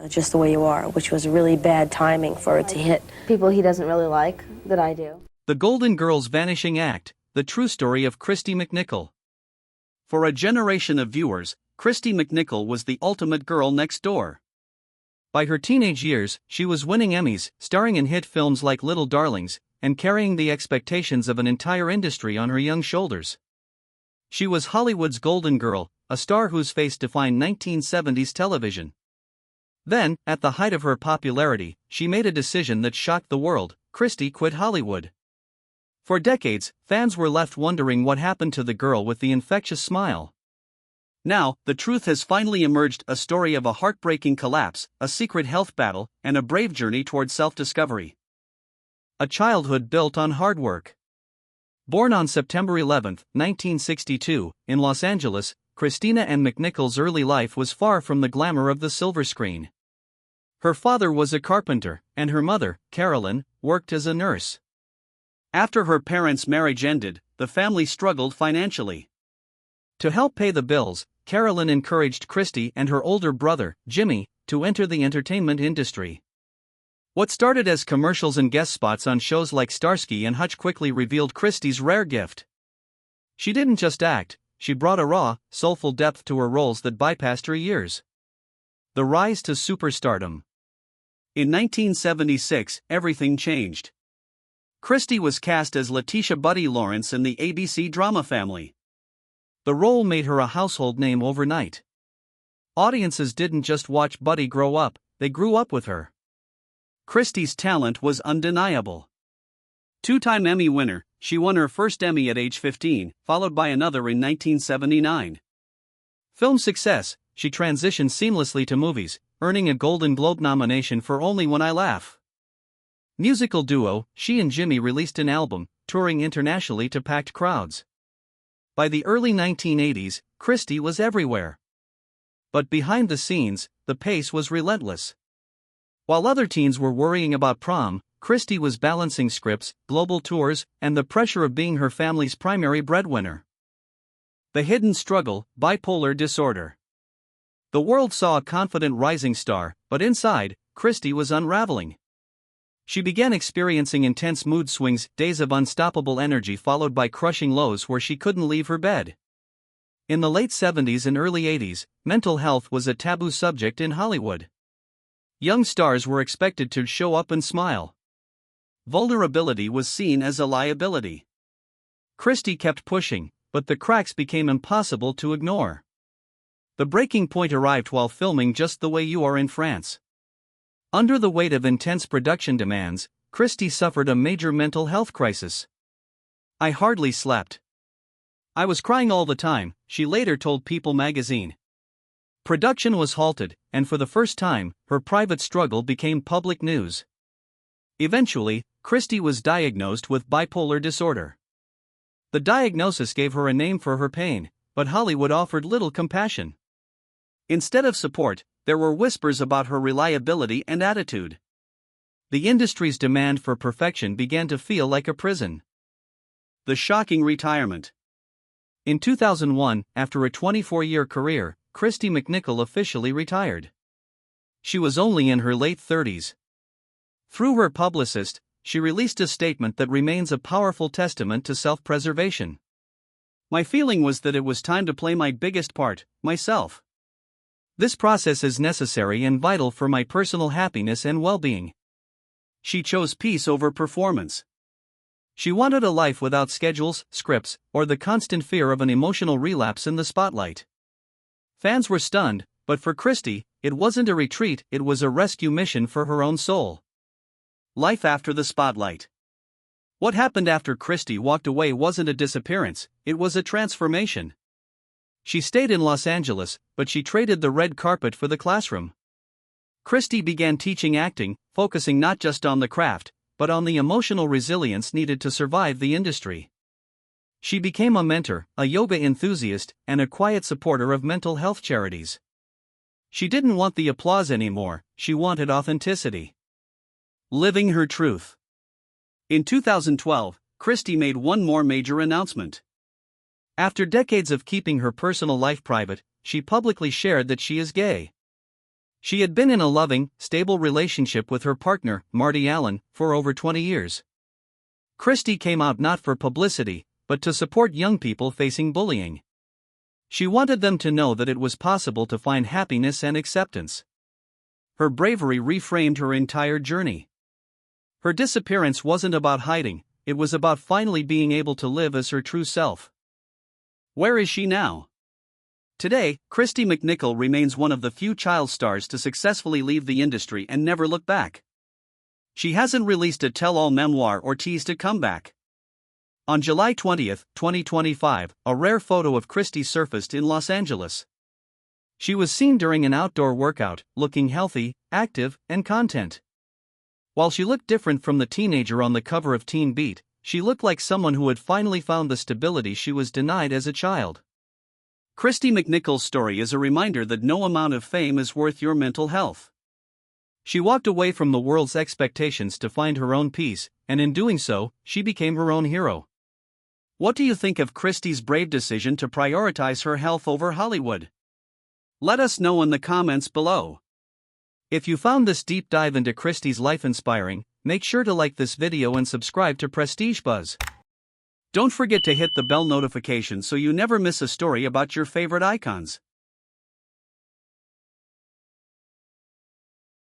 just the way you are, which was really bad timing for it to hit. People he doesn't really like that I do. The Golden Girls Vanishing Act, the true story of Kristy McNichol. For a generation of viewers, Kristy McNichol was the ultimate girl next door. By her teenage years, she was winning Emmys, starring in hit films like Little Darlings, and carrying the expectations of an entire industry on her young shoulders. She was Hollywood's golden girl, a star whose face defined 1970s television. Then, at the height of her popularity, she made a decision that shocked the world. Kristy quit Hollywood. For decades, fans were left wondering what happened to the girl with the infectious smile. Now, the truth has finally emerged, a story of a heartbreaking collapse, a secret health battle, and a brave journey toward self-discovery. A childhood built on hard work. Born on September 11, 1962, in Los Angeles, Kristina Ann McNichol's early life was far from the glamour of the silver screen. Her father was a carpenter, and her mother, Carolyn, worked as a nurse. After her parents' marriage ended, the family struggled financially. To help pay the bills, Carolyn encouraged Kristy and her older brother, Jimmy, to enter the entertainment industry. What started as commercials and guest spots on shows like Starsky and Hutch quickly revealed Kristy's rare gift. She didn't just act, she brought a raw, soulful depth to her roles that bypassed her years. The rise to superstardom. In 1976, everything changed. Kristy was cast as Letitia Buddy Lawrence in the ABC drama Family. The role made her a household name overnight. Audiences didn't just watch Buddy grow up, they grew up with her. Kristy's talent was undeniable. Two-time Emmy winner, she won her first Emmy at age 15, followed by another in 1979. Film success, she transitioned seamlessly to movies, earning a Golden Globe nomination for Only When I Laugh. Musical duo, she and Jimmy released an album, touring internationally to packed crowds. By the early 1980s, Kristy was everywhere. But behind the scenes, the pace was relentless. While other teens were worrying about prom, Kristy was balancing scripts, global tours, and the pressure of being her family's primary breadwinner. The hidden struggle, bipolar disorder. The world saw a confident rising star, but inside, Kristy was unraveling. She began experiencing intense mood swings, days of unstoppable energy followed by crushing lows where she couldn't leave her bed. In the late 70s and early 80s, mental health was a taboo subject in Hollywood. Young stars were expected to show up and smile. Vulnerability was seen as a liability. Kristy kept pushing, but the cracks became impossible to ignore. The breaking point arrived while filming Just the Way You Are in France. Under the weight of intense production demands, Kristy suffered a major mental health crisis. "I hardly slept. I was crying all the time," she later told People magazine. Production was halted, and for the first time, her private struggle became public news. Eventually, Kristy was diagnosed with bipolar disorder. The diagnosis gave her a name for her pain, but Hollywood offered little compassion. Instead of support, there were whispers about her reliability and attitude. The industry's demand for perfection began to feel like a prison. The shocking retirement. In 2001, after a 24-year career, Kristy McNichol officially retired. She was only in her late 30s. Through her publicist, she released a statement that remains a powerful testament to self-preservation. "My feeling was that it was time to play my biggest part, myself. This process is necessary and vital for my personal happiness and well-being." She chose peace over performance. She wanted a life without schedules, scripts, or the constant fear of an emotional relapse in the spotlight. Fans were stunned, but for Kristy, it wasn't a retreat, it was a rescue mission for her own soul. Life after the spotlight. What happened after Kristy walked away wasn't a disappearance, it was a transformation. She stayed in Los Angeles, but she traded the red carpet for the classroom. Kristy began teaching acting, focusing not just on the craft, but on the emotional resilience needed to survive the industry. She became a mentor, a yoga enthusiast, and a quiet supporter of mental health charities. She didn't want the applause anymore, she wanted authenticity. Living her truth. In 2012, Kristy made one more major announcement. After decades of keeping her personal life private, she publicly shared that she is gay. She had been in a loving, stable relationship with her partner, Marty Allen, for over 20 years. Kristy came out not for publicity, but to support young people facing bullying. She wanted them to know that it was possible to find happiness and acceptance. Her bravery reframed her entire journey. Her disappearance wasn't about hiding, it was about finally being able to live as her true self. Where is she now? Today, Kristy McNichol remains one of the few child stars to successfully leave the industry and never look back. She hasn't released a tell-all memoir or teased a comeback. On July 20, 2025, a rare photo of Kristy surfaced in Los Angeles. She was seen during an outdoor workout, looking healthy, active, and content. While she looked different from the teenager on the cover of Teen Beat, she looked like someone who had finally found the stability she was denied as a child. Kristy McNichol's story is a reminder that no amount of fame is worth your mental health. She walked away from the world's expectations to find her own peace, and in doing so, she became her own hero. What do you think of Kristy's brave decision to prioritize her health over Hollywood? Let us know in the comments below. If you found this deep dive into Kristy's life inspiring, make sure to like this video and subscribe to Prestige Buzz. Don't forget to hit the bell notification so you never miss a story about your favorite icons.